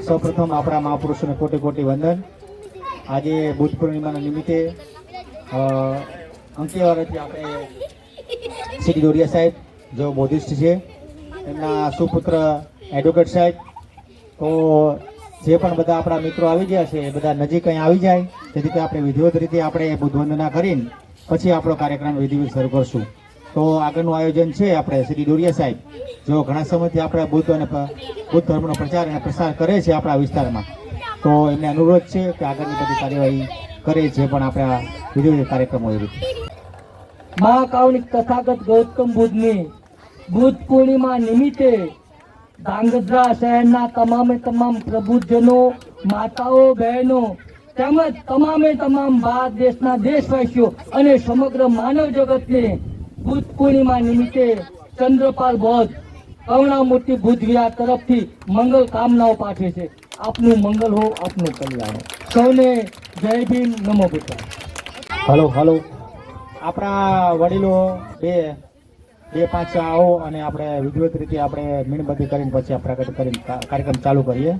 સૌપ્રથમ આપણા મહાપુરુષોને કોટી કોટી વંદન। આજે બુદ્ધ પૂર્ણિમાના નિમિત્તે અંકિયાવાડથી આપણે શ્રી દોરિયા સાહેબ जो બોધિસ્ટ છે એમના સુપુત્ર એડવોકેટ સાહેબ, તો જે પણ બધા આપણા મિત્રો આવી ગયા છે એ બધા નજીક અહીં આવી જાય, જેથી કે આપણે વિધિવત રીતે આપણે બુદ્ધ વંદના કરીને પછી આપણો કાર્યક્રમ વિધિવત શરૂ કરશું। તો આગળનું આયોજન છે આપણે શ્રી દોરિયા સાહેબ, જો ઘણા સમયથી આપણે બુદ્ધ અને બુદ્ધ ધર્મનો પ્રચાર અને પ્રસાર કરે છે આપણા વિસ્તારમાં, તો એમને અનુરોધ છે કે આગળની બધી કાર્યવાહી કરે છે પણ આપણા વિધિવત કાર્યક્રમો એ રીતે। મહાકાવનિક તથાગત ગૌતમ બુદ્ધની બુદ્ધ પૂર્ણિમા નિમિત્તે ધાંગધ્રા શહેરના તમામ પ્રબુદ્ધજનો, માતાઓ, બહેનો તેમજ તમામ ભારત દેશના દેશવાસીઓ અને સમગ્ર માનવ જગતને બુદ્ધ પૂર્ણિમા નિમિત્તે ચંદ્રપાલ બૌદ્ધ કરુણામૂર્તિ બુદ્ધ વિહાર તરફથી મંગલ કામનાઓ પાઠવે છે। આપનું મંગલ હો, આપનું કલ્યાણ હો। સૌને જય ભીમ, નમો બુદ્ધાય। હલો હલો, આપણા વડીલો બે પાંચ આવો અને આપણે વિધિવત રીતે આપણે મીણબત્તી કરીને પછી પ્રગટ કરીને કાર્યક્રમ ચાલુ કરીએ।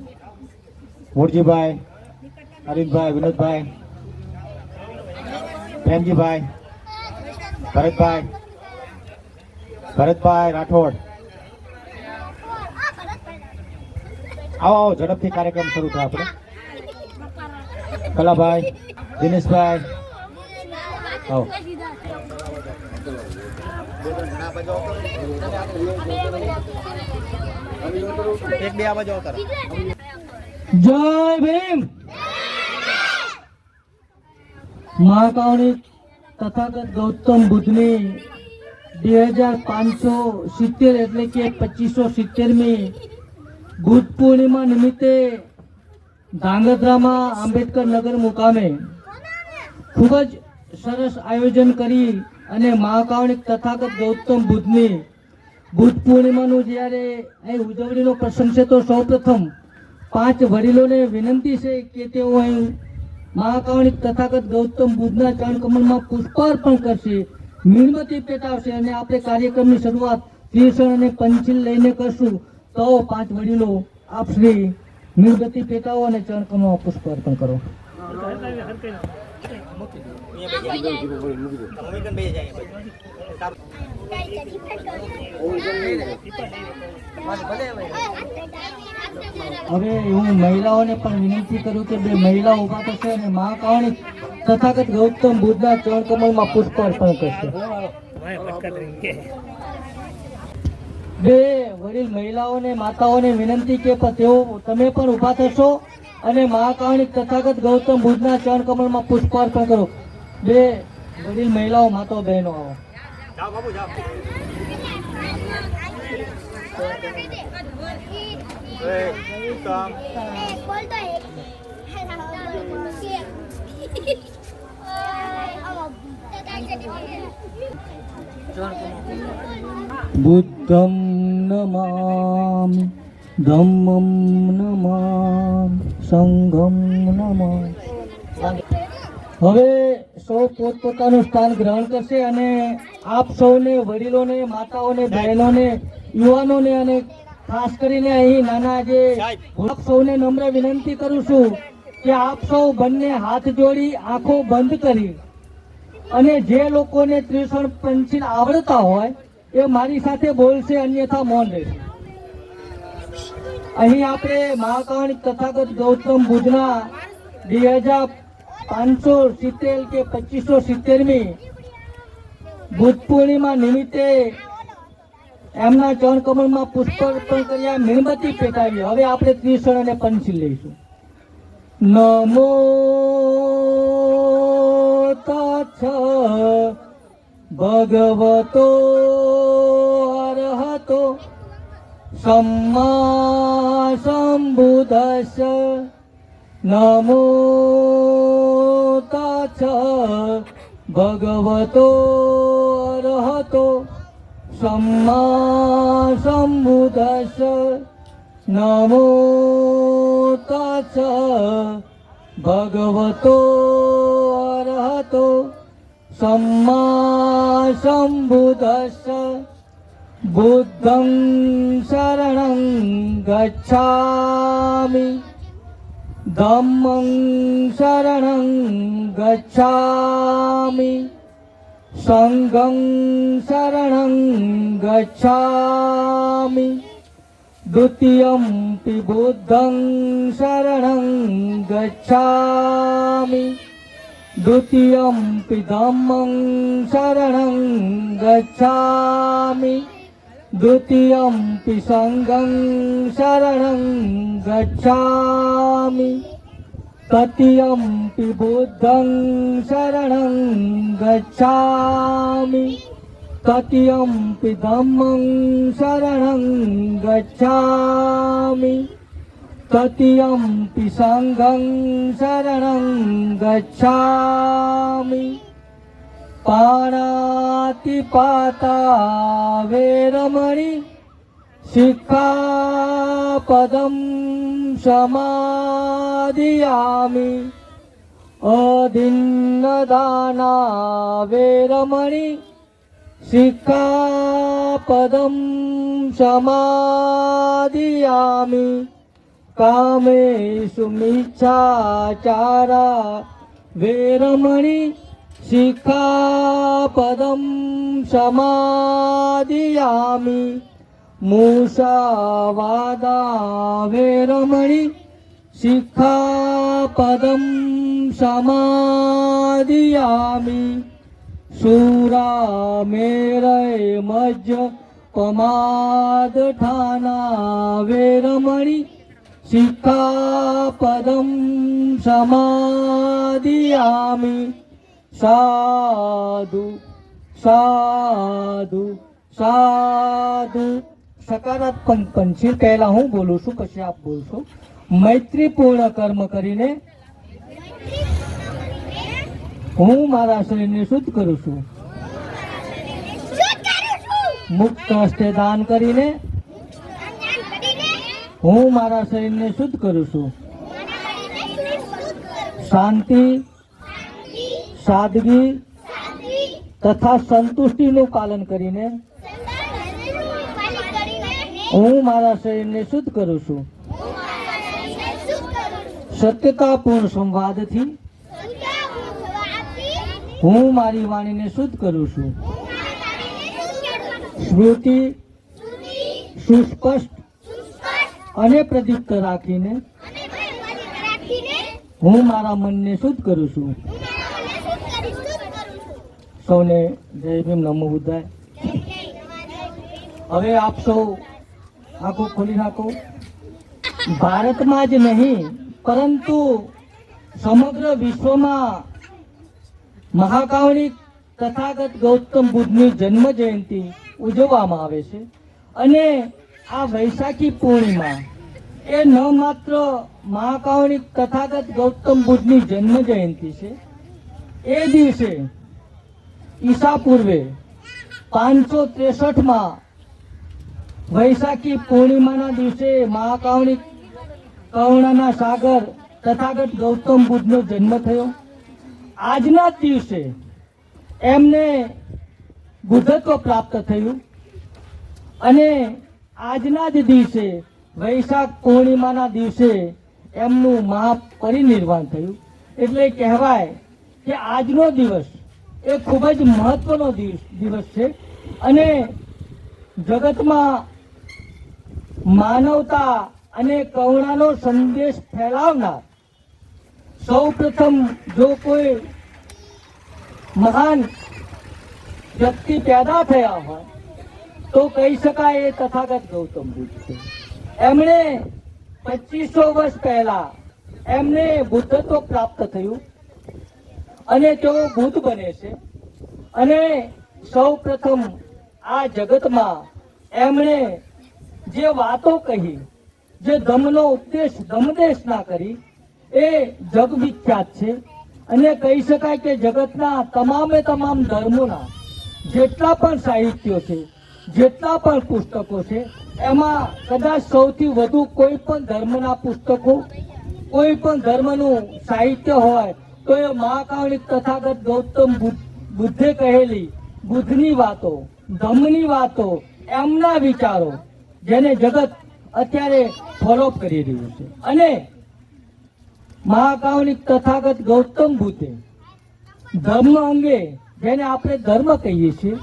મૂળજીભાઈ, અરવિંદભાઈ, વિનોદભાઈ, પ્રેમજીભાઈ, ભરતભાઈ રાઠોડ, આવો આવો ઝડપથી કાર્યક્રમ શરૂ થાય આપણે। કલાભાઈ, દિનેશભાઈ, આવો। એક બે આવાજ આવતા। જય ભીમ। મહાકાવનિક તથાગત ગૌતમ બુદ્ધની 2570 એટલે કે 2570મી બુદ્ધ પૂર્ણિમા નિમિત્તે ધાંગધ્રામાં આંબેડકર નગર મુકામે ખૂબ જ સરસ આયોજન કરી અને મહાકાવનિક તથાગત ગૌતમ બુદ્ધની બુદ્ધ પૂર્ણિમાનું જ્યારે અહીં ઉજવણીનો પ્રસંગ છે, તો સૌપ્રથમ 5 વડીલોને વિનંતી છે કે તેઓ અહીં મહાકાવનિક તથાગત ગૌતમ બુદ્ધના ચરણ કમળમાં પુષ્પાર્પણ કરશે, મીણબત્તી પેટાવશે અને આપણે કાર્યક્રમની શરૂઆત ત્રિશણ અને પંચીલ લઈને કરશું। તો 5 વડીલો આપ શ્રી મીણબત્તી પેટાવો અને ચરણ કમળમાં પુષ્પાર્પણ કરો। હવે હું મહિલાઓને પણ વિનંતી કરું કે 2 મહિલાઓ ઉભા થશે અને મહાકાવનિક તથાગત ગૌતમ બુદ્ધના ચરણ કમળમાં પુષ્પ અર્પણ કરશે। 2 વડીલ મહિલાઓને, માતાઓને વિનંતી કે તેઓ તમે પણ ઉભા થશો અને મહાકાવનિક તથાગત ગૌતમ બુદ્ધના ચરણ કમળમાં પુષ્પ અર્પણ કરો। 2 વડીલ મહિલાઓ, માતાઓ, બહેનો આવો। જાઓ બાબુ જાઓ। બુદ્ધમ નમામિ, ધમ્મમ નમામિ, સંઘમ નમામિ। હવે સૌ પોતપોતાનું સ્થાન ગ્રહણ કરશે અને આપ સૌને, વડીલોને, માતાઓને, બહેનોને, યુવાનોને અને ખાસ કરીને અહીં નાના જે આપ સૌને નમ્ર વિનંતી કરું છું કે આપ સૌ બંને હાથ જોડી આંખો બંધ કરી અને જે લોકોને ત્રિશણ પંચીલ આવડતા હોય એ મારી સાથે બોલશે, અન્યથા મૌન રહેશે। અહીં આપણે મહાકાવનિક તથાગત ગૌતમ બુદ્ધના 2570 કે 2570મી બુદ્ધ પૂર્ણિમા નિમિત્તે એમના ચરણ કમળમાં પુષ્પ અર્પણ કર્યા, મીણબત્તી પેટાવી। હવે આપણે ત્રિશણ અને પંચીલ લઈશું। નમો તચ્છ ભગવતો અરહતો सम्मा सम्बुद्धस्स नमो तच्छ भगवतो अरहतो सम्मा सम्बुद्धस्स नमो तच्छ भगवतो अरहतो सम्मा सम्बुद्धस्स बुद्धं शरणं गच्छामि ધમ્મં શરણં ગચ્છામિ સંઘં શરણં ગચ્છામિ દ્વિતીયમ્પિ બુદ્ધં શરણં ગચ્છામિ દ્વિતીયમ્પિ ધમ્મં શરણં ગચ્છામિ દ્વિતીયમ્પિ સંઘં શરણં ગચ્છામિ તૃતીયમ્પિ બુદ્ધં શરણં ગચ્છામિ તૃતીયમ્પિ ધમ્મં શરણં ગચ્છામિ તૃતીયમ્પિ સંઘં શરણં ગચ્છામિ પાણાતિપાતા વેરમણિ સિક્ખાપદં સમાદિયામિ અદિન્નદાના વેરમણિ સિક્ખાપદં સમાદિયામિ કામેષુ મિચ્છાચારા વેરમણિ સિક્ખાપદં સમાદિયામિ મૂષાવાદા વેરમણિ સિક્ખાપદં સમાદિયામિ શૂરામેરય મજ્જ પમાદઠાના વેરમણિ સિક્ખાપદં સમાદિયામિ સાધુ સાધુ સાધુ સકારાત્મક પંછી પહેલા હું બોલું છું પછી આપ બોલશો મૈત્રીપૂર્ણ કર્મ કરીને હું મારા શરીરને શુદ્ધ કરું છું મુક્ત હસ્તે દાન કરીને હું મારા શરીરને શુદ્ધ કરું છું શાંતિ સાદગી તથા સંતુષ્ટિનું પાલન કરીને હું મારા શરીરને શુદ્ધ કરું છું સત્યતાપૂર્ણ સંવાદથી હું મારી વાણીને શુદ્ધ કરું છું સ્મૃતિ સુસ્પષ્ટ અને પ્રદીપ્ત રાખીને હું મારા મનને શુદ્ધ કરું છું સૌને જય ભીમ નમો બુદ્ધાય હવે આપ સૌ આંખો ખોલી નાખો ભારતમાં જ નહીં પરંતુ સમગ્ર વિશ્વમાં મહાકાવણિક તથાગત ગૌતમ બુદ્ધની જન્મ જયંતિ ઉજવવામાં આવે છે અને આ વૈશાખી પૂર્ણિમા એ ન માત્ર મહાકાવણિક તથાગત ગૌતમ બુદ્ધની જન્મ જયંતિ છે એ દિવસે ઈસા પૂર્વે 563માં વૈશાખી પૂર્ણિમાના દિવસે મહાકાવણિક કરુણાના સાગર તથાગત ગૌતમ બુદ્ધનો જન્મ થયો આજના જ દિવસે એમને બુદ્ધત્વ પ્રાપ્ત થયું અને આજના જ દિવસે વૈશાખ પૂર્ણિમાના દિવસે એમનું મહાપરિનિર્વાણ થયું એટલે કહેવાય કે આજનો દિવસ એ ખૂબ જ મહત્વનો દિવસ છે અને જગતમાં માનવતા અને કરુણાનો સંદેશ ફેલાવનાર સૌ પ્રથમ જો કોઈ મહાન વ્યક્તિ પેદા થયા હોય તો કહી શકાય એ તથાગત ગૌતમ બુદ્ધ છે એમણે 2500 વર્ષ પહેલા એમને બુદ્ધત્વ પ્રાપ્ત થયું અને તેઓ બુદ્ધ બને છે અને સૌ પ્રથમ આ જગતમાં એમણે જે વાતો કહી જે ધમ્મનો ઉપદેશ ધમ્મદેશના કરી એ જગ વિખ્યાત છે અને કહી શકાય કે જગતના તમામે તમામ ધર્મોના જેટલા પણ સાહિત્યો છે જેટલા પણ પુસ્તકો છે એમાં કદાચ સૌથી વધુ કોઈ પણ ધર્મના પુસ્તકો કોઈ પણ ધર્મનું સાહિત્ય હોય તો એ મહાકાવણિક તથાગત ગૌતમ બુદ્ધે કહેલી બુદ્ધની વાતો ધમ્મની વાતો એમના વિચારો જેને જગત અત્યારે ફોલો કરી રહ્યું છે અને મહાકાવનિક તથાગત ગૌતમ બુદ્ધે ધર્મ અંગે, જેને આપણે ધર્મ કહીએ છીએ,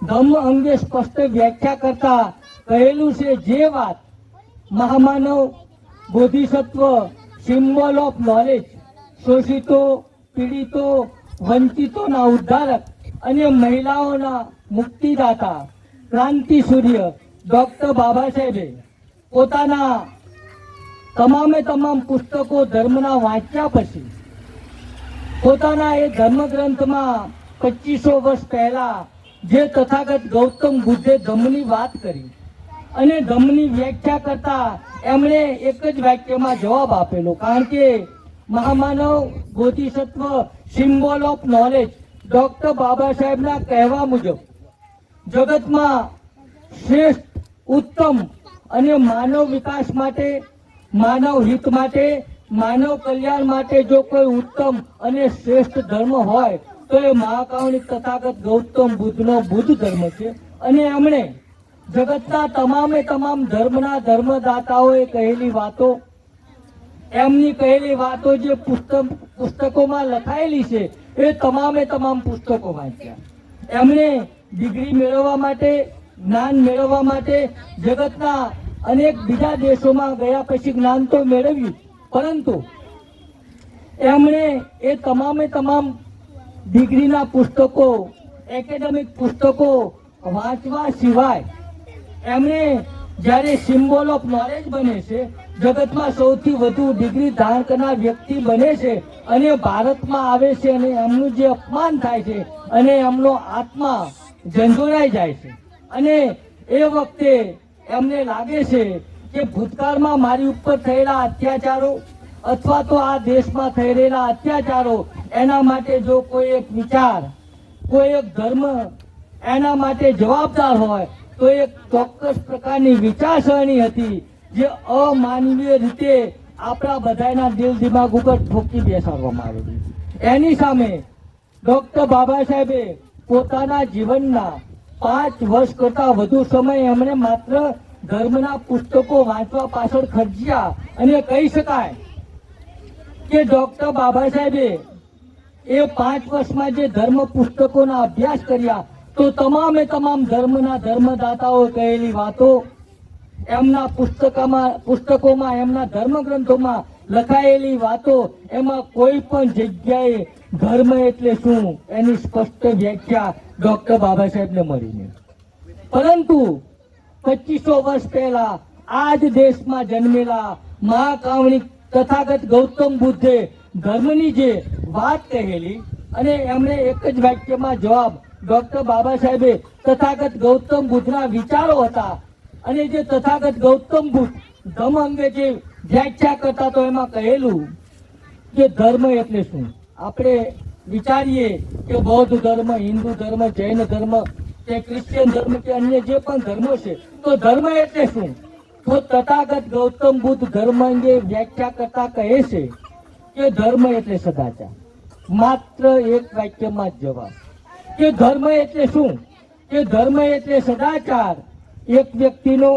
ધર્મ અંગે સ્પષ્ટ વ્યાખ્યા કરતા કહેલું છે જે વાત મહામાનવ, બોધિસત્વ, સિમ્બોલ ઓફ નોલેજ, શોષિતો, પીડિતો, વંચિતોના ઉદ્ધારક અને મહિલાઓના મુક્તિદાતા ક્રાંતિ સૂર્ય ડોક્ટર બાબા સાહેબે પોતાના તમામ પુસ્તકો ધર્મના વાંચ્યા પછી પોતાના એ ધર્મગ્રંથમાં 2500 વર્ષ પહેલા જે તથાગત ગૌતમ બુદ્ધે ધમ્મની વાત કરી અને ધમ્મની વ્યાખ્યા કરતા એમણે એક જ વાક્યમાં જવાબ આપેલો. કારણ કે મહામાનવ, બોધિસત્વ, સિમ્બોલ ઓફ નોલેજ ડોક્ટર બાબા સાહેબના કહેવા મુજબ જગતમાં શ્રેષ્ઠ, ઉત્તમ અને માનવ વિકાસ માટે, માનવ હિત માટે, માનવ કલ્યાણ માટે જો કોઈ ઉત્તમ અને શ્રેષ્ઠ ધર્મ હોય તો એ મહાકાવનિક તથાગત ગૌતમ બુદ્ધનો બુદ્ધ ધર્મ છે. અને એમણે જગતના તમામ ધર્મના ધર્મદાતાઓએ કહેલી વાતો, એમની કહેલી વાતો જે પુસ્તકોમાં લખાયેલી છે એ તમામ પુસ્તકો વાંચ્યા. એમણે ડિગ્રી મેળવવા માટે, જ્ઞાન મેળવવા માટે જગતના અનેક બીજા દેશોમાં ગયા પછી જ્ઞાન તો મેળવ્યું, પરંતુ એમણે એ તમામ ડિગ્રીના પુસ્તકો, એકેડેમિક પુસ્તકો વાંચવા સિવાય એમણે જ્યારે સિમ્બોલ ઓફ નોલેજ બને છે, જગતમાં સૌથી વધુ ડિગ્રી ધારણ કરનાર વ્યક્તિ બને છે અને ભારતમાં આવે છે અને એમનું જે અપમાન થાય છે અને એમનો આત્મા ઝંઝોરાઈ જાય છે અને એ વખતે એમને લાગે છે કે ભૂતકાળમાં મારી ઉપર થયેલા અત્યાચારો અથવા તો આ દેશમાં થઈ રહેલા અત્યાચારો, એના માટે જો કોઈ એક વિચાર, કોઈ એક ધર્મ એના માટે જવાબદાર હોય તો એક ચોક્કસ પ્રકારની વિચારસરણી હતી જે અમાનવીય રીતે આપણા બધાના દિલ દિમાગ ઉપર ઠોકી બેસાડવામાં આવેલી. એની સામે ડોક્ટર બાબા સાહેબે પોતાના જીવનના 5 વર્ષ કરતા વધુ સમય એમણે માત્ર ધર્મના પુસ્તકો વાંચવા પાછળ ખર્ચ્યા. અને કહી શકાય કે ડોક્ટર બાબા સાહેબે એ 5 વર્ષમાં જે ધર્મ પુસ્તકોના અભ્યાસ કર્યા તો તમામ ધર્મના ધર્મદાતાઓ કહેલી વાતો એમના પુસ્તકોમાં, એમના ધર્મગ્રંથોમાં લખાયેલી વાતો, એમાં કોઈ પણ જગ્યાએ ધર્મ એટલે શું એની સ્પષ્ટ વ્યાખ્યા ડોક્ટર બાબા સાહેબને મળીને. પરંતુ 2500 વર્ષ પહેલા આ જ દેશમાં જન્મેલા મહાકાવનિક તથાગત ગૌતમ બુદ્ધે ધર્મની જે વાત કહેલી અને એમણે એક જ વાક્યમાં જવાબ ડોક્ટર બાબા સાહેબે તથાગત ગૌતમ બુદ્ધના વિચારો હતા. અને જે તથાગત ગૌતમ બુદ્ધ ધર્મ અંગે જે વ્યાખ્યા કરતા તો એમાં કહેલું કે ધર્મ એટલે શું. આપણે વિચારીએ કે બૌદ્ધ ધર્મ, હિન્દુ ધર્મ, જૈન ધર્મ કે ક્રિશ્ચિયન ધર્મ કે અન્ય જે પણ ધર્મો છે તો ધર્મ એટલે શું? તો તથાગત ગૌતમ બુદ્ધ ધર્મ અંગે વ્યાખ્યા કરતા કહે છે કે ધર્મ એટલે સદાચાર. માત્ર એક વાક્યમાં જ જવાબ કે ધર્મ એટલે શું? કે ધર્મ એટલે સદાચાર, એક વ્યક્તિનો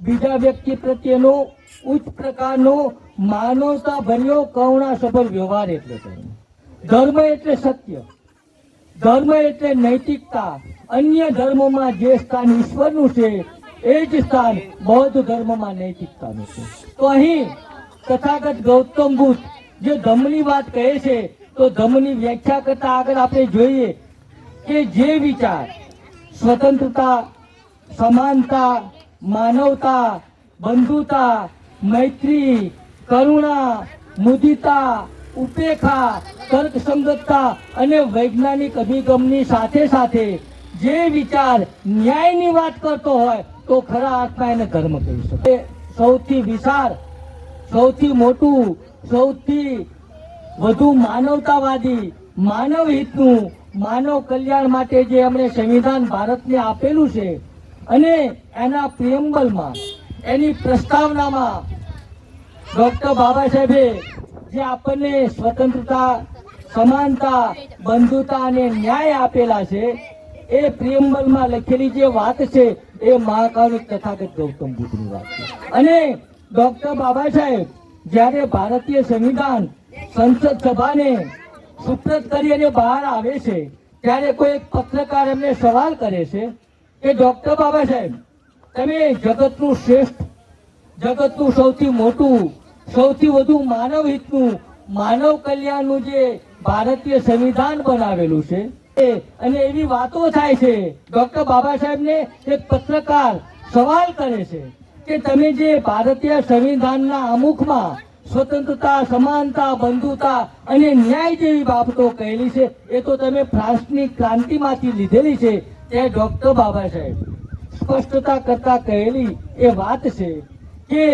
બીજા વ્યક્તિ પ્રત્યેનો ઉચ્ચ પ્રકારનો માનવતા ભર્યો કરુણાસભર વ્યવહાર એટલે ધર્મ એટલે સત્ય, ધર્મ એટલે નૈતિકતા. અન્ય ધર્મોમાં જે સ્થાન ઈશ્વરનું છે એ જ સ્થાન બૌદ્ધ ધર્મમાં નૈતિકતાનું છે. તો અહીં તથાગત ગૌતમ બુદ્ધ જે ધમ્મની વાત કહે છે તો ધમ્મની વ્યાખ્યા કરતા આગળ આપણે જોઈએ કે જે વિચાર સ્વતંત્રતા, સમાનતા, માનવતા, બંધુતા, મૈત્રી, કરુણા, મુદિતા, ઉપેક્ષા, તર્કસંગતતા અને વૈજ્ઞાનિક અભિગમની સાથે સાથે જે વિચાર ન્યાયની વાત કરતો હોય તો ખરા અર્થમાં એને ધર્મ કહી શકે. સૌથી વિશાળ, સૌથી મોટું, સૌથી વધુ માનવતાવાદી, માનવ હિતનું, માનવ કલ્યાણ માટે જે એમણે સંવિધાન ભારતને આપેલું છે અને એના પ્રિએમ્બલમાં, એની પ્રસ્તાવનામાં ડોક્ટર બાબા સાહેબે જે આપણને સ્વતંત્રતા, સમાનતા, બંધુતા અને ન્યાય આપેલા છે એ પ્રિએમ્બલમાં લખેલી જે વાત છે એ મહાકાવનિક તથાગત ગૌતમ બુદ્ધની વાત છે. અને ડોક્ટર બાબા સાહેબ જ્યારે ભારતીય સંવિધાન સંસદ સભાને સુપ્રત કરી અને બહાર આવે છે ત્યારે કોઈ એક પત્રકાર એમને સવાલ કરે છે કે ડોક્ટર બાબા સાહેબ, તમે જગતનું શ્રેષ્ઠ, જગતનું સૌથી મોટું, સૌથી વધુ માનવ હિતનું, માનવ કલ્યાણનું જે ભારતીય સંવિધાન બનાવેલું છે અને એવી વાતો થાય છે, ડોક્ટર બાબા સાહેબને એક પત્રકાર સવાલ કરે છે કે તમે જે ભારતીય સંવિધાનના આમુખમાં સ્વતંત્રતા, સમાનતા, બંધુતા અને ન્યાય જેવી બાબતો કહેલી છે એ તો તમે ફ્રાન્સની ક્રાંતિમાંથી લીધેલી છે. તે ડોક્ટર બાબા સાહેબ સ્પષ્ટતા કરતા કહેલી એ વાત છે કે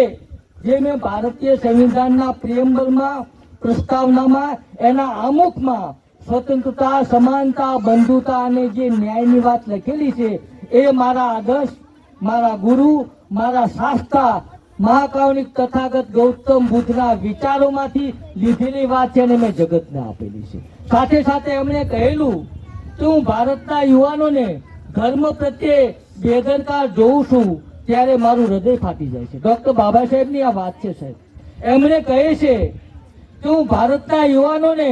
જે મેં ભારતીય સંવિધાનના પ્રિએમ્બલમાં, પ્રસ્તાવનામાં, એના આમુખમાં સ્વતંત્રતા, સમાનતા, બંધુતા અને જે ન્યાયની વાત લખેલી છે એ મારા આદર્શ, મારા ગુરુ, મારા શાસ્ત્રા મહાકારુણિક તથાગત ગૌતમ બુદ્ધના વિચારોમાંથી લીધેલી વાત છે અને મેં જગતને આપેલી છે. સાથે સાથે એમણે કહેલું કે હું ભારતના યુવાનોને ધર્મ પ્રત્યે બેદરકાર જોઉં છું ત્યારે મારું હૃદય ફાટી જાય છે. ડોક્ટર બાબા સાહેબની આ વાત છે સાહેબ. એમણે કહે છે કે હું ભારતના યુવાનોને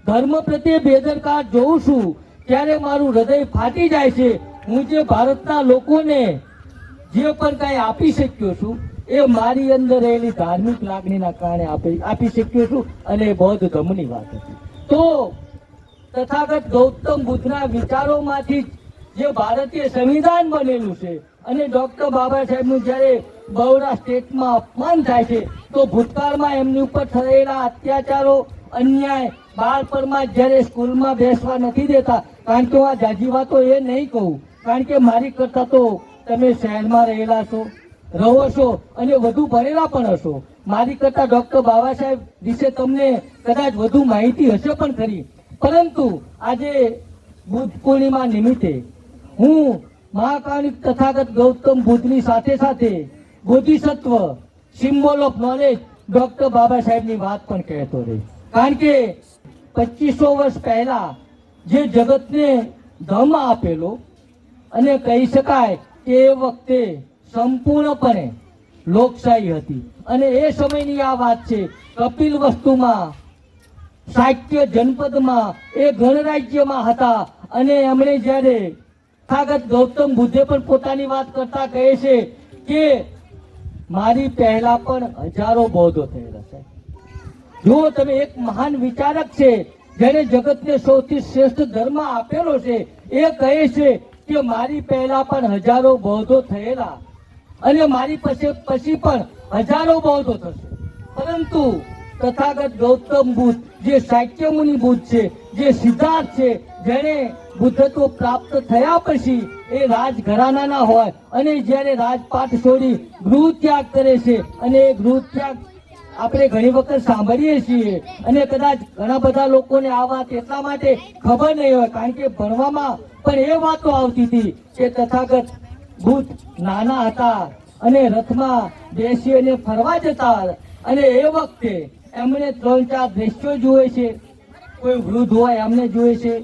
ધર્મ પ્રત્યે બેદરકાર જોઉં છું ત્યારે મારું હૃદય ફાટી જાય છે. હું જે ભારતના લોકોને જે પણ કાંઈ આપી શક્યો છું એ મારી અંદર રહેલી ધાર્મિક લાગણીના કારણે આપી શક્યો છું અને એ બૌદ્ધ ધર્મની વાત હતી. તો તથાગત ગૌતમ બુદ્ધના વિચારોમાંથી જે ભારતીય સંવિધાન બનેલું છે અને ડોક્ટર બાબા સાહેબનું જ્યારે બરોડા સ્ટેટમાં અપમાન થાય છે તો ભૂતકાળમાં એમની ઉપર થયેલા અત્યાચારો, અન્યાય, બાળપણમાં જ્યારે સ્કૂલમાં બેસવા નથી દેતા, કારણ કે હું આ જાજી વાતો એ નહીં કહું, કારણ કે મારી કરતા તો તમે શહેરમાં રહેલા છો, રહો છો અને વધુ ભણેલા પણ હશો. મારી કરતા ડોક્ટર બાબા સાહેબ વિશે તમને કદાચ વધુ માહિતી હશે પણ ખરી. પરંતુ આજે બુદ્ધ પૂર્ણિમા નિમિત્તે હું મહાકારુણિક તથાગત ગૌતમ બુદ્ધની સાથે સાથે બોધિસત્વ, સિમ્બોલ ઓફ નોલેજ ડોક્ટર બાબા સાહેબની વાત પણ કહેતો રહી. કારણ કે 2500 વર્ષ પહેલા જે જગતને ધમ આપેલો અને કહી શકાય કે એ વખતે સંપૂર્ણપણે લોકશાહી હતી અને એ સમયની આ વાત છે. કપિલ વસ્તુમાં, શાક્ય જનપદમાં, એ ગણરાજ્યમાં હતા અને એમણે જ્યારે તથાગત ગૌતમ બુદ્ધે પણ પોતાની વાત કરતા કહે છે કે મારી પહેલા પણ હજારો બૌદ્ધો થયેલા છે. જો તમે એક મહાન વિચારક છે જેને જગતને સૌથી શ્રેષ્ઠ ધર્મ આપેલો છે, એ કહે છે કે મારી પહેલા પણ હજારો બૌદ્ધો થયેલા અને મારી પછી પણ હજારો બૌદ્ધો થશે. પરંતુ તથાગત ગૌતમ બુદ્ધ જે શાક્યમુનિ બુદ્ધ છે, જે સિદ્ધાર્થ છે, જેને બુદ્ધત્વ પ્રાપ્ત થયા પછી એ રાજઘરાનાના હોય અને જ્યારે રાજપાટ છોડી ગૃહ ત્યાગ કરે છે અને એ ગૃહ ત્યાગ આપણે ઘણી વખત સાંભળીએ છીએ અને કદાચ ઘણા બધા લોકોને આ વાત એટલા માટે ખબર નહીં હોય કારણ કે ભણવામાં પણ એ વાતો આવતી હતી કે તથાગત બુદ્ધ નાના હતા અને રથમાં બેસી અને ફરવા જતા અને એ વખતે એમણે 3-4 દ્રશ્યો જુએ છે. કોઈ વૃદ્ધ હોય એમને જુએ છે,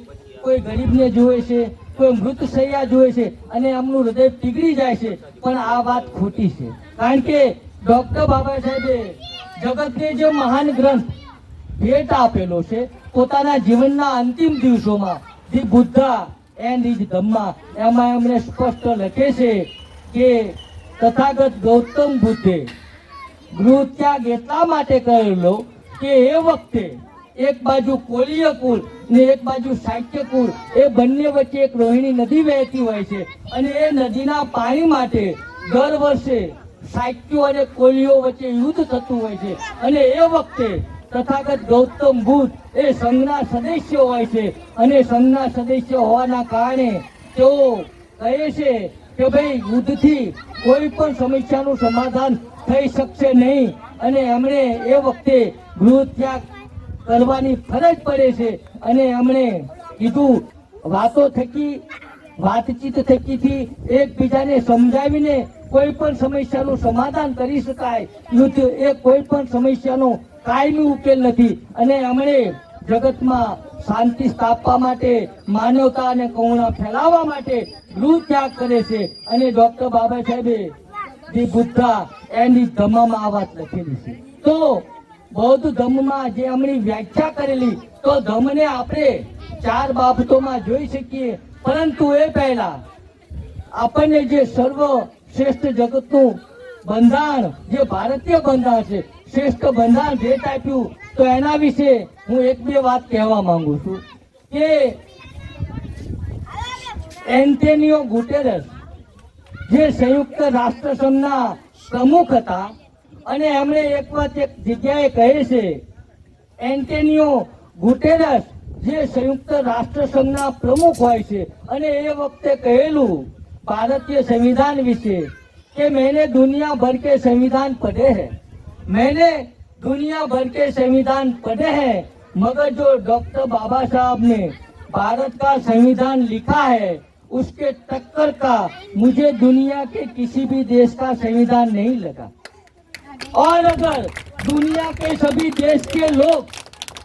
કોઈ ગરીબને જુએ છે, કોઈ મૃત શૈયા જુએ છે અને એમનું હૃદય પીગળી જાય છે. પણ આ વાત ખોટી છે, કારણ કે ડોક્ટર બાબા સાહેબે જગતને જે મહાન ગ્રંથ ભેટ આપેલો છે પોતાના જીવનના અંતિમ દિવસોમાં, the Buddha and his Dhamma, એમાં એમણે સ્પષ્ટ લખે છે કે તથાગત ગૌતમ બુદ્ધે ગૃહ ત્યાગ એટલા માટે કરેલો કે એ વખતે એક બાજુ કોલીય કુળ ને એક બાજુ શાક્ય કુળ, એ બંને વચ્ચે એક રોહિણી નદી વહેતી હોય છે અને એ નદીના પાણી માટે દર વર્ષે શાક્યો અને કોલીઓ વચ્ચે યુદ્ધ થતું હોય છે અને એ વખતે તથાગત ગૌતમ બુદ્ધ એ સંઘના સદસ્ય હોય છે અને સંઘના સદસ્ય હોવાના કારણે તેઓ કહે છે કે ભાઈ યુદ્ધથી કોઈ પણ સમસ્યાનું સમાધાન થઈ શકશે નહીં અને એમણે એ વખતે ગૃહ ત્યાગ કરવાની ફરજ પડે છે અને એમણે કીધું વાતો થકી, વાતચીત થકીથી એકબીજાને સમજાવીને કોઈ પણ સમસ્યાનું સમાધાન કરી શકાય. યુદ્ધ એ કોઈ પણ સમસ્યાનો કાયમી ઉકેલ નથી અને એમણે જગતમાં શાંતિ સ્થાપવા માટે, માનવતા અને કરુણા ફેલાવવા માટે ગૃહ ત્યાગ કરે છે અને ડોક્ટર બાબા સાહેબે ધી બુદ્ધા એન્ડ હિઝ ધમ્મામાં આ વાત લખેલી છે. તો બૌદ્ધ ધર્મમાં જે એમની વ્યાખ્યા કરેલી, તો ધર્મને આપણે 4 બાબતોમાં જોઈ શકીએ. પરંતુ એ પહેલા આપણને જે સર્વશ્રેષ્ઠ જગતનું બંધારણ, જે ભારતીય બંધારણ છે, શ્રેષ્ઠ બંધારણ ભેટ આપ્યું, તો એના વિશે હું 1-2 વાત કહેવા માંગુ છું કે એન્ટોનિયો ગુટેરસ જે સંયુક્ત રાષ્ટ્ર સંઘના પ્રમુખ હતા, અને એમણે એક જગ્યાએ કહે છે, એન્ટોનિયો ગુટેરસ જે સંયુક્ત રાષ્ટ્ર સંઘના પ્રમુખ હોય છે, અને એ વખતે કહેલું भारतीय संविधान विषय कि मैंने दुनिया भर के संविधान पढ़े हैं, मैंने दुनिया भर के संविधान पढ़े हैं, मगर जो डॉक्टर बाबा साहब ने भारत का संविधान लिखा है उसके टक्कर का मुझे दुनिया के किसी भी देश का संविधान नहीं लगा. और अगर दुनिया के सभी देश के लोग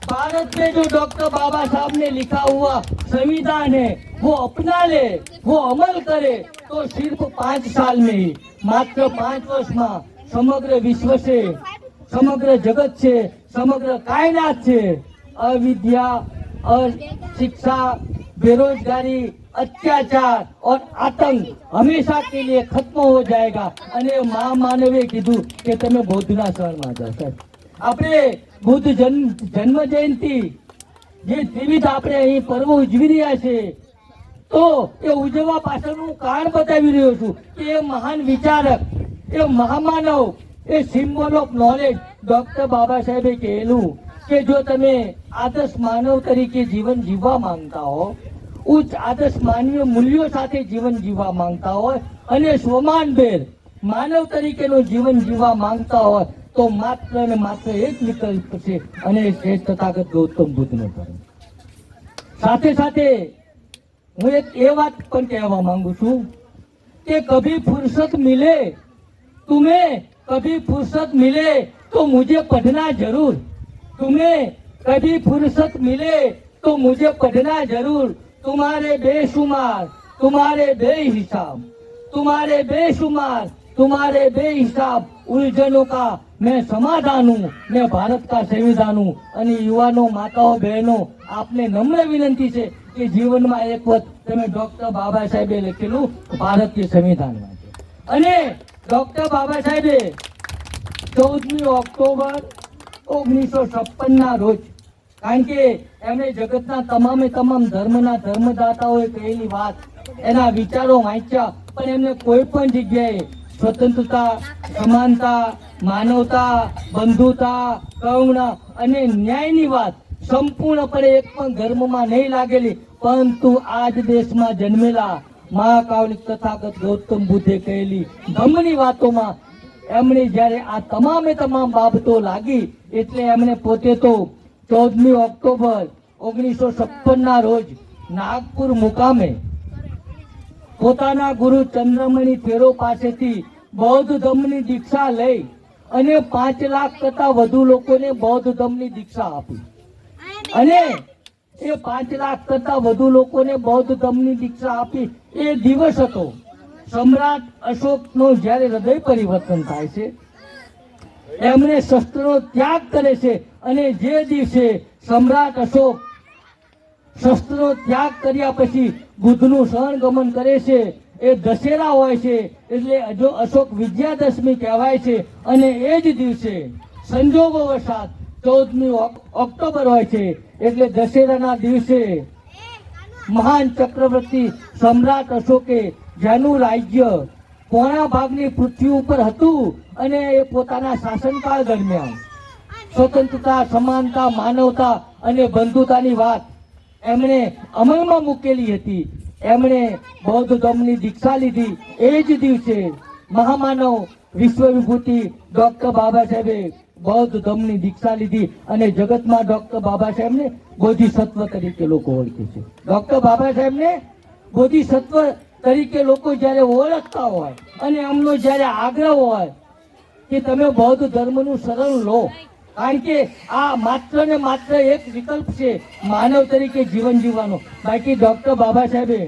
भारत में जो डॉक्टर बाबा साहब ने लिखा हुआ संविधान है वो अपना ले, वो अमल करे, तो सिर्फ 5 साल में ही, मात्र 5 वर्ष में समग्र विश्व से, समग्र जगत से, समग्र कायनात से अविद्या, अशिक्षा, बेरोजगारी, अत्याचार और आतंक हमेशा के लिए खत्म हो जाएगा. અને મહામાનવે કીધું કે તમે બૌદ્ધના શરણમાં જાઓ. સાહેબ, આપણે બુદ્ધ જન્મ જયંતિ જે ત્રિવિધ આપણે અહીં પર્વ ઉજવી રહ્યા છે, તો એ ઉજવવા પાછળનું કારણ બતાવી રહ્યો છું કે એ મહાન વિચારક, એ મહામાનવ, એ સિમ્બોલ ઓફ નોલેજ ડોક્ટર બાબા સાહેબે કહેલું કે જો તમે આદર્શ માનવ તરીકે જીવન જીવવા માંગતા હો, ઉચ્ચ આદર્શ માનવીય મૂલ્યો સાથે જીવન જીવવા માંગતા હોય, અને સ્વમાનભેર માનવ તરીકેનું જીવન જીવવા માંગતા હોય, તો માત્ર ને માત્ર એક વિકલ્પ છે, અને એ તથાગત ગૌતમ બુદ્ધનો ધર્મ. સાથે સાથે હું એક એ વાત પણ કહેવા માંગુ છું કે કભી ફुर्सत मिले तुम्हें, कभी फुर्सत मिले तो मुझे पढ़ना जरूर, तुम्हें कभी फुर्सत मिले तो मुझे पढ़ना जरूर. तुम्हारे बेशुमार, तुम्हारे बेहिसाब, तुम्हारे बेशुमार, तुम्हारे बेहिसाब उलझनों का मैं समाधान हूँ, मैं भारत का संविधान हूँ. અને યુવાનો, માતાઓ, બહેનો, આપને નમ્ર વિનંતી છે કે જીવનમાં એક વખત તમે ડોક્ટર બાબા સાહેબે લખેલું ભારતીય સંવિધાન વાંચો. અને ડોક્ટર બાબા સાહેબે 14મી ઓક્ટોબર 1956 ના રોજ, કારણ કે એમણે જગતના તમામે તમામ ધર્મના ધર્મદાતાઓએ કહેલી વાત, એના વિચારો વાંચ્યા, પણ એમને કોઈ પણ જગ્યાએ સ્વતંત્રતા, સમાનતા, માનવતા, બંધુતા, કરુણા અને ન્યાયની વાત સંપૂર્ણપણે એક પણ ધર્મમાં નહીં લાગેલી. પરંતુ આજ દેશમાં જન્મેલા મહાકાવલિક તથાગત ગૌતમ બુદ્ધે કહેલી ધર્મની વાતોમાં એમણે જ્યારે આ તમામે તમામ બાબતો લાગી, એટલે એમણે પોતે તો 14મી ઓક્ટોબર 1956 ના રોજ નાગપુર મુકામે પોતાના ગુરુ ચંદ્રમણી થેરો પાસેથી બૌદ્ધ ધર્મની દીક્ષા લઈ અને 5 લાખ કરતા વધુ લોકોને બૌદ્ધ ધર્મની દીક્ષા આપી. અને એ 5 લાખ કરતા વધુ લોકોને બૌદ્ધ ધર્મની દીક્ષા આપી એ દિવસ હતો સમ્રાટ અશોકનો જ્યારે હૃદય પરિવર્તન થાય છે, એમણે શસ્ત્રનો ત્યાગ કરે છે, અને જે દિવસે સમ્રાટ અશોક શસ્ત્રનો ત્યાગ કર્યા પછી બુદ્ધનું શરણગમન કરે છે, એ દશેરા હોય છે, એટલે જો અશોક વિજયાદશમી કહેવાય છે. અને એ જ દિવસે સંજોગોવશાત 14મી ઓક્ટોબર હોય છે, એટલે દશેરાના દિવસે મહાન ચક્રવર્તી સમ્રાટ અશોકે, જેનું રાજ્ય પોણા ભાગની પૃથ્વી ઉપર હતું, અને એ પોતાના શાસનકાળ દરમિયાન સ્વતંત્રતા, સમાનતા, માનવતા અને બંધુતાની વાત એમણે અમલમાં મૂકેલી હતી. એમણે બૌદ્ધ ધર્મની દીક્ષા લીધી. એ જ દિવસે મહામાનવ વિશ્વ વિભૂતિ ડોક્ટર બાબા સાહેબે બૌદ્ધ ધર્મની દીક્ષા લીધી, અને જગતમાં ડોક્ટર બાબા સાહેબને બોધિસત્વ તરીકે લોકો ઓળખે છે. ડોક્ટર બાબા સાહેબને બોધિસત્વ તરીકે લોકો જ્યારે ઓળખતા હોય, અને એમનો જ્યારે આગ્રહ હોય કે તમે બૌદ્ધ ધર્મનું શરણ લો, કારણ કે આ માત્ર ને માત્ર એક વિકલ્પ છે માનવ તરીકે જીવન જીવવાનો. બાકી ડોક્ટર બાબા સાહેબે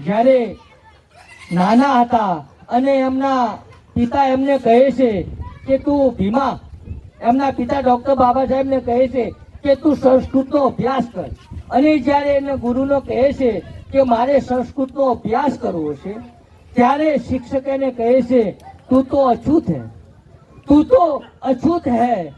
જ્યારે નાના હતા, અને એમના પિતા એમને કહે છે કે તું ભીમા, એમના પિતા ડોક્ટર બાબા સાહેબને કહે છે કે તું સંસ્કૃતનો અભ્યાસ કર, અને જ્યારે એને ગુરુનો કહે છે કે મારે સંસ્કૃતનો અભ્યાસ કરવો છે, ત્યારે શિક્ષક એને કહે છે તું તો અછૂત હૈ, તું તો અછૂત હૈ,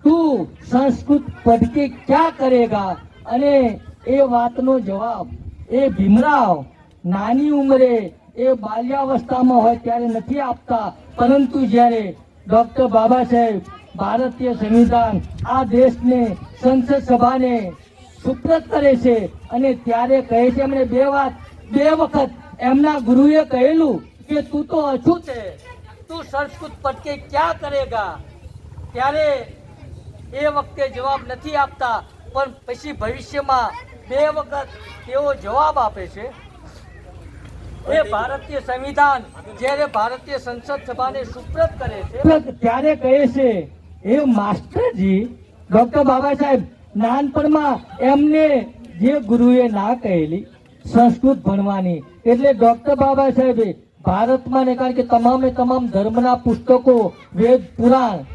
તું સંસ્કૃત પઢ કે ક્યાં કરેગા. અને એ વાતનો જવાબ એ ભીમરાવ નાની ઉંમરે એ બાલ્યાવસ્થામાં હોય ત્યારે નથી આપતા, પરંતુ જ્યારે ડોક્ટર બાબા સાહેબ ભારતીય સંવિધાન આ દેશને સંસદ સભાને સુપ્રત કરે છે અને ત્યારે કહે છે, એમણે બે વખત એમના ગુરુએ કહેલું કે તું તો અછૂત છે, તું સંસ્કૃત પઢ કે ક્યાં કરેગા. ત્યારે એ વખતે જવાબ નથી આપતા, પણ પછી ભવિષ્યમાં બે વખત તેઓ જવાબ આપે છે. એ ભારતીય સંવિધાન જ્યારે ભારતીય સંસદ સભાને સુપ્રત કરે છે ત્યારે કહે છે એ માસ્ટરજી ડોક્ટર બાબા સાહેબ નાનપણમાં એમને જે ગુરુએ ના કહેલી સંસ્કૃત ભણવાની, એટલે ડોક્ટર બાબા સાહેબે ભારતમાં ને કારણ કે તમામ ધર્મના પુસ્તકો, વેદ, પુરાણ,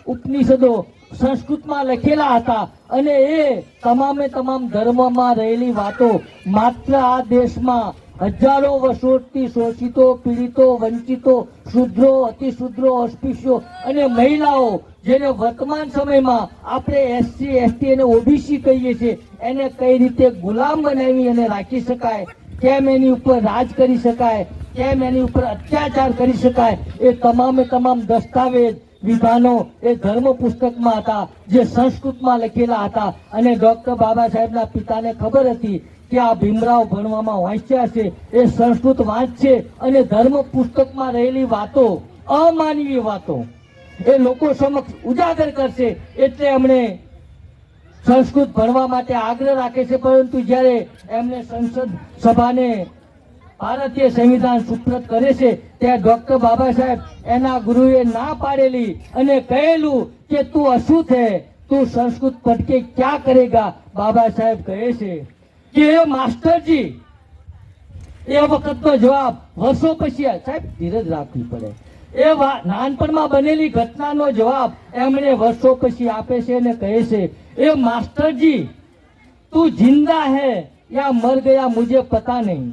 ઉપનિષદો સંસ્કૃતમાં લખેલા હતા, અને એ તમામ ધર્મમાં રહેલી વાતો માત્ર આ દેશમાં હજારો વર્ષોથી શોષિતો, પીડિતો, વંચિતો, શુદ્રો, અતિશુદ્રો, અસ્પૃશ્યો અને મહિલાઓ, જેને વર્તમાન સમયમાં આપણે એસસી, એસટી અને ઓબીસી કહીએ છીએ, એને કઈ રીતે ગુલામ બનાવી અને રાખી શકાય, કેમ એની ઉપર રાજ કરી શકાય, કેમ એની ઉપર અત્યાચાર કરી શકાય, એ તમામ દસ્તાવેજ, વિધાનો એ ધર્મ પુસ્તકમાં હતા, જે સંસ્કૃતમાં લખેલા હતા. અને ડોક્ટર બાબા સાહેબના પિતાને ખબર હતી કે આ ભીમરાવ ભણવામાં વાંચ્યા છે, એ સંસ્કૃત વાંચશે અને ધર્મ પુસ્તકમાં રહેલી વાતો, અમાનવીય વાતો એ લોકો સમક્ષ ઉજાગર કરશે, એટલે એમણે સંસ્કૃત ભણવા માટે આગ્રહ રાખે છે. પરંતુ જ્યારે એમને સંસદ સભાને ભારતીય સંવિધાન સુપ્રત કરે છે ત્યાં ડોક્ટર બાબા સાહેબ એના ગુરુએ ના પાડેલી અને કહેલું કે તું અછૂત હે, તું સંસ્કૃત પઢ કે ક્યાં કરેગા. બાબા સાહેબ કહે છે કે માસ્ટરજી એ વખતનો જવાબ વર્ષો પછી, સાહેબ ધીરજ રાખવી પડે, એ નાનપણમાં બનેલી ઘટનાનો જવાબ એમણે વર્ષો પછી આપે છે અને કહે છે એ માસ્ટરજી તું जिंदा है या मर गया मुझे पता नहीं,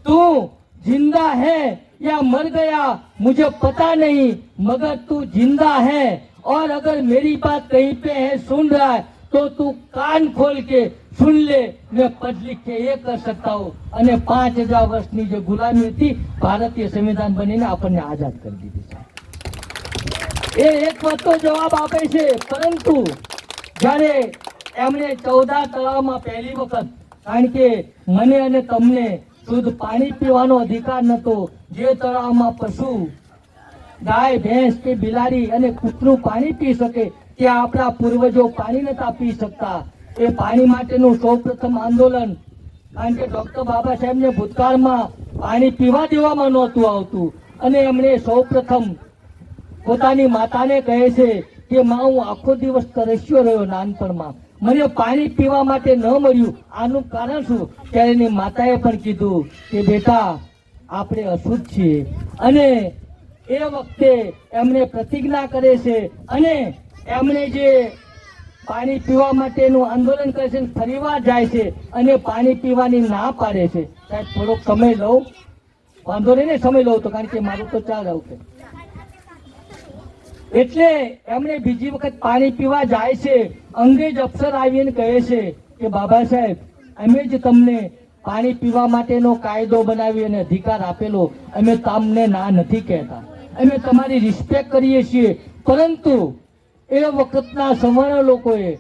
तू जिंदा है या मर गया मुझे पता नहीं, मगर तू जिंदा है और अगर मेरी बात कहीं पे है सुन रहा है तो तू कान खोल के सुन ले, मैं पढ़ लिख के ये कर सकता हूँ. અને 5000 વર્ષની જે ગુલામી હતી ભારતીય સંવિધાન બનીને આપણને આઝાદ કરી દીધી છે. એ એક વાતનો જવાબ આપે છે. પરંતુ જ્યારે એમણે 14 તળાવમાં પહેલી વખત, કારણ કે મને અને તમને શુદ્ધ પાણી પીવાનો અધિકાર નહોતો, જે તળાવમાં પશુ, ગાય, ભેંસ કે બિલાડી અને કૂતરું પાણી પી શકે ત્યાં આપણા પૂર્વજો પાણી નતા પી શકતા. એ પાણી માટેનું સૌપ્રથમ આંદોલન, કારણ કે ડોક્ટર બાબા સાહેબને ભૂતકાળમાં પાણી પીવા દેવામાં નહોતું આવતું, અને એમણે સૌપ્રથમ પોતાની માતાને કહે છે કે માં, હું આખો દિવસ તરસ્યો રહ્યો નાનપણમાં, મને પાણી પીવા માટે ન મળ્યું, આનું કારણ શું? ત્યારે એની માતાએ પણ કીધું કે બેટા આપણે અશુદ્ધ છીએ. અને એ વખતે એમણે પ્રતિજ્ઞા કરે છે અને એમણે જે પાણી પીવા માટેનું આંદોલન કરે છે, ફરીવાર જાય છે અને પાણી પીવાની ના પાડે છે. સાહેબ થોડોક સમય લઉં, વાંધો નહીં ને, સમય લઉં તો, કારણ કે મારું તો ચાલ આવું છે. એટલે એમણે બીજી વખત પાણી પીવા જાય છે. અંગ્રેજ અફસર આવીને કહે છે કે બાબા સાહેબ, અમે જ તમને પાણી પીવા માટેનો કાયદો બનાવી અને અધિકાર આપેલો, અમે તમને ના નથી કહેતા, અમે તમારી રિસ્પેક્ટ કરીએ છીએ. પરંતુ એ વખતના સવર્ણ લોકોએ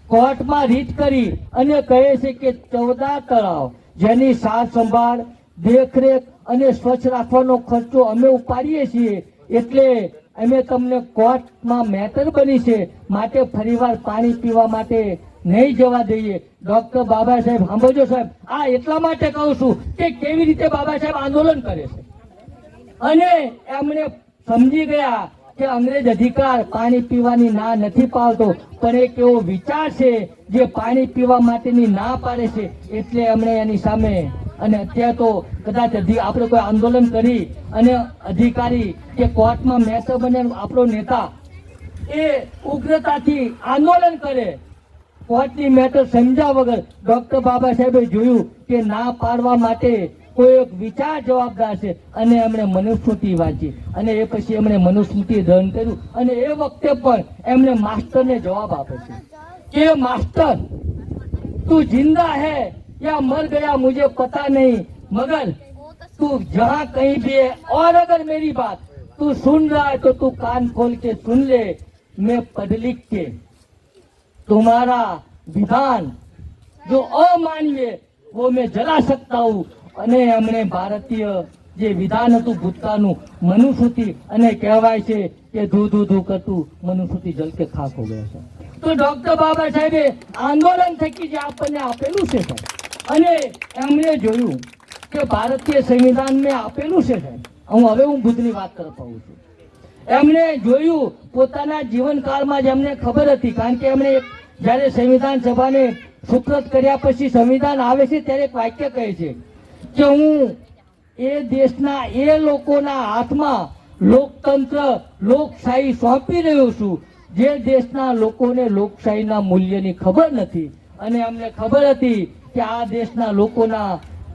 કોર્ટમાં રીટ કરી અને કહે છે કે 14 તળાવ જેની સાર સંભાળ, દેખરેખ અને સ્વચ્છ રાખવાનો ખર્ચો અમે ઉપાડીએ છીએ, એટલે અમે તમને કોર્ટમાં મેટર બની છે, માટે ફરીવાર પાણી પીવા માટે નહીં જવા દઈએ. ડોક્ટર બાબા સાહેબ, સાંભળજો સાહેબ, આ એટલા માટે કહું છું કે કેવી રીતે બાબા સાહેબ આંદોલન કરે છે. અને એમણે સમજી ગયા કે અંગ્રેજ અધિકાર પાણી પીવાની ના નથી પાડતો, પણ એક એવો વિચાર છે જે પાણી પીવા માટેની ના પાડે છે, એટલે એમણે એની સામે, અને અત્યારે તો કદાચ આપણે કોઈ આંદોલન કરી અને અધિકારી કે કોર્ટમાં મેટર બને આપણો નેતા, એ ઉગ્રતાથી આંદોલન કરે, કોર્ટની મેટર સમજ્યા વગર ડોક્ટર બાબા સાહેબે જોયું કે ના પાડવા માટે કોઈ એક વિચાર જવાબદાર છે અને એમણે મનુસ્મૃતિ વાંચી અને એ પછી એમણે મનુસ્મૃતિ દહન કર્યું અને એ વખતે પણ એમણે માસ્ટરને જવાબ આપે છે કે માસ્ટર तू जिंदा है या मर गया मुझे पता नहीं, मगर तू जहाँ कहीं भी है और अगर मेरी बात तू सुन रहा है तो तू कान खोल के सुन ले, मैं पढ़ लिख के तुम्हारा विधान जो अमान्य वो मैं जला सकता हूँ। અને એમણે ભારતીય જે વિધાન હતું ભૂતકાળનું મનુસ્મૃતિ અને કહેવાય છે કે ધૂ ધૂ ધૂ કરતું મનુસ્મૃતિ જલ કે ખાક હો ગયા છે। તો ડોક્ટર બાબા સાહેબે આંદોલન થકી જે આપણને આપેલું છે સાહેબ, અને એમણે જોયું કે ભારતીય સંવિધાન મેં આપેલું છે સાહેબ, હું બુદ્ધની વાત કરતા હોઉં છું, એમણે જોયું પોતાના જીવનકાળમાં જ એમને ખબર હતી, કારણ કે એમણે જ્યારે સંવિધાન સભાને સુપ્રત કર્યા પછી સંવિધાન આવે છે ત્યારે એક વાક્ય કહે છે કે હું એ દેશના એ લોકોના હાથમાં લોકતંત્ર લોકશાહી સોંપી રહ્યો છું જે દેશના લોકોને લોકશાહીના મૂલ્યની ખબર નથી। અને અમને ખબર હતી કે આ દેશના લોકોના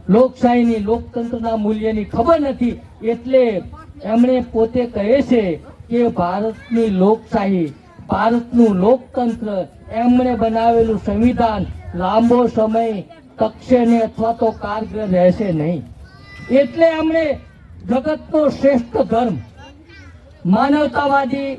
લોકશાહીની લોકતંત્રના મૂલ્યની ખબર નથી, એટલે એમણે પોતે કહે છે કે ભારતની લોકશાહી ભારતનું લોકતંત્ર એમણે બનાવેલું સંવિધાન લાંબો સમય ટકશે ને અથવા તો કારગર રહેશે નહીં, એટલે એમણે જગતનો શ્રેષ્ઠ ધર્મ માનવતાવાદી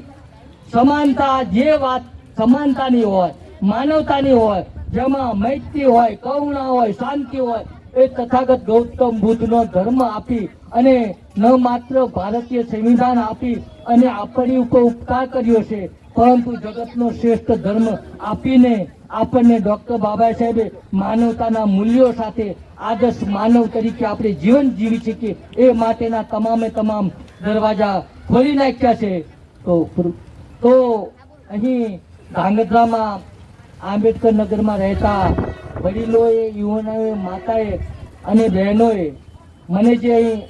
સમાનતા, જે વાત સમાનતાની હોય માનવતાની હોય જેમાં મૈત્રી હોય કરુણા હોય શાંતિ હોય એ તથાગત ગૌતમ બુદ્ધનો ધર્મ આપી અને ન માત્ર ભારતીય સંવિધાન આપી અને આપણી ઉપર ઉપકાર કર્યો છે પરંતુ જગતનો શ્રેષ્ઠ ધર્મ આપીને આપણને ડોક્ટર બાબા સાહેબે માનવતાના મૂલ્યો સાથે આદર્શ માનવ તરીકે આપણે જીવન જીવી શકીએ એ માટેના તમામે તમામ દરવાજા ખોલી નાખ્યા છે। તો અહીં ધાંગધ્રામાં આંબેડકર નગરમાં રહેતા વડીલોએ યુવાનોએ માતાએ અને બહેનોએ મને જે અહીં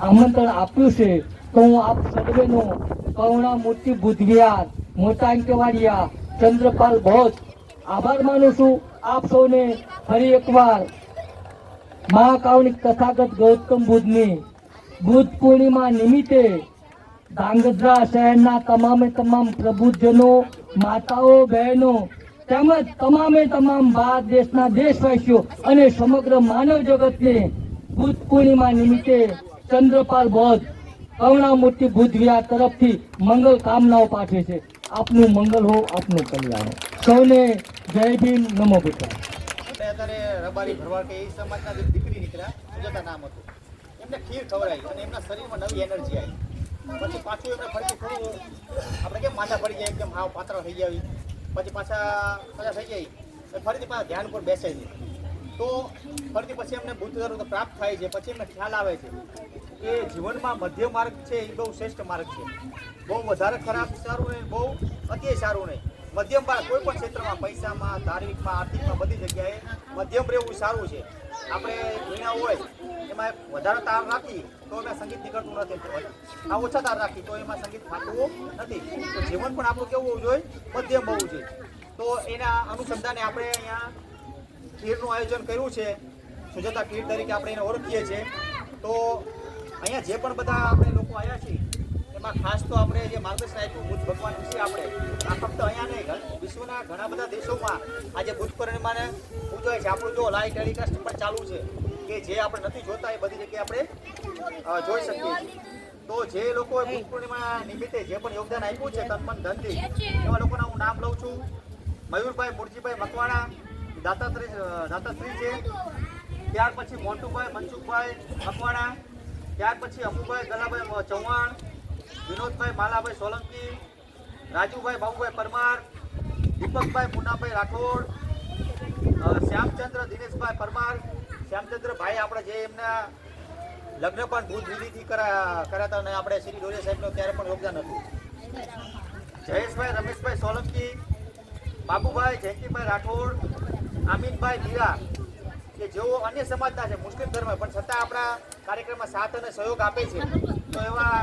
આમંત્રણ આપ્યું છે તો હું આપ સર્વેનો કરુણામૂર્તિ બુદ્ધવિહાર મોટા અંકેવાડિયા ચંદ્રપાલ બહોત આભાર માનું છું। આપ સૌને ફરી એકવાર મહાકાવનિક તથાગત ગૌતમ બુદ્ધની બુદ્ધ પૂર્ણિમા નિમિત્તે ધાંગધ્રા શહેરના તમામે તમામ પ્રબુદ્ધજનો માતાઓ બહેનો તેમજ તમામે તમામ ભારત દેશના દેશવાસીઓ અને સમગ્ર માનવ જગતને બુદ્ધ પૂર્ણિમા નિમિત્તે ચંદ્રપાલ બૌદ્ધ કરુણામૂર્તિ બુદ્ધ વિહાર તરફથી મંગલ કામનાઓ પાઠવે છે। આપનું મંગલ હો, આપનું કલ્યાણ હો। સૌને જય ભીમ, નમો બુદ્ધાય। અત્યારે રબારી ભરવાડ કે એ સમાજના જે દીકરી નીકળ્યા સુજાતા નામ હતું, એમને ખીર ખવડાવી અને એમના શરીરમાં નવી એનર્જી આવી, પછી પાછું એમને ફરીથી થોડું આપણે કેમ માંદા પડી જાય એકદમ હાવ પાતળા થઈ જાય પછી પાછા સજા થઈ જાય ફરીથી પાછા ધ્યાન પર બેસે છે, તો ફરીથી પછી એમને બુદ્ધ ધર્મ પ્રાપ્ત થાય છે। પછી એમને ખ્યાલ આવે છે કે જીવનમાં મધ્ય માર્ગ છે એ બહુ શ્રેષ્ઠ માર્ગ છે, બહુ વધારે ખરાબ સારું નહીં, બહુ અતિ સારું નહીં, મધ્યમ માર્ગ કોઈ પણ ક્ષેત્રમાં પૈસામાં ધાર્મિકમાં આર્થિકમાં બધી જગ્યાએ મધ્યમ રહેવું સારું છે। આપણે વીણા હોય એમાં વધારે તાર રાખી તો એમાં સંગીત નીકળતું નથી, આ ઓછા તાર રાખી તો એમાં સંગીત થાતું નથી, તો જીવન પણ આપણું કેવું હોવું જોઈએ મધ્યમ હોવું જોઈએ। તો એના અનુસંધાને આપણે અહીંયા ખીરનું આયોજન કર્યું છે, સુજાતા ખીર તરીકે આપણે એને ઓળખીએ છીએ। તો અહીંયા જે પણ બધા આપણે લોકો આવ્યા છીએ એમાં ખાસ તો આપણે જે માર્ગદર્શન આપ્યું બુદ્ધ ભગવાન વિશે આપણે આ ફક્ત અહીંયા નહીં વિશ્વના ઘણા બધા દેશોમાં આજે બુદ્ધ પૂર્ણિમાને ઉજવાય છે। આપણું જો લાઈવ ટેલિકાસ્ટ પણ ચાલુ છે કે જે આપણે નથી જોતા એ બધી જગ્યાએ આપણે જોઈ શકીએ છીએ। તો જે લોકોએ બુદ્ધ પૂર્ણિમા નિમિત્તે જે પણ યોગદાન આપ્યું છે તન મન ધનથી એવા લોકોના હું નામ લઉં છું। મયુરભાઈ મુરજીભાઈ મકવાણા દાતાશ્રી છે, ત્યાર પછી મોન્ટુભાઈ મનસુખભાઈ મકવાણા, ત્યાર પછી અમુભાઈ ગલાભાઈ ચૌહાણ, વિનોદભાઈ માલાભાઈ સોલંકી, રાજુભાઈ બાબુભાઈ પરમાર, દીપકભાઈ મુનાભાઈ રાઠોડ, શ્યામચંદ્ર દિનેશભાઈ પરમાર, શ્યામચંદ્રભાઈ આપણે જે એમના લગ્ન પણ બુદ્ધ વિધિથી કર્યા હતા અને આપણે શ્રી ડોરિયા સાહેબનું ત્યારે પણ યોગદાન હતું। જયેશભાઈ રમેશભાઈ સોલંકી, બાબુભાઈ જયંતિભાઈ રાઠોડ, આમીનભાઈ મીરા કે જેઓ અન્ય સમાજના છે મુસ્લિમ ધર્મ પણ છતાં આપણા કાર્યક્રમમાં સાથ અને સહયોગ આપે છે, તો એવા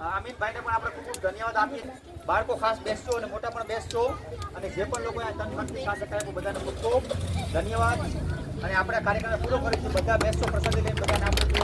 આમીનભાઈને પણ આપણે ખૂબ ખૂબ ધન્યવાદ આપીએ। બાળકો ખાસ બેસજો અને મોટા પણ બેસજો અને જે પણ લોકો તન મનથી ખાસ શકાય બધાને ખૂબ ખૂબ ધન્યવાદ અને આપણે કાર્યક્રમ પૂરો કરીશું. બધા બેસજો પ્રસાદી લઈને બધાને આપણે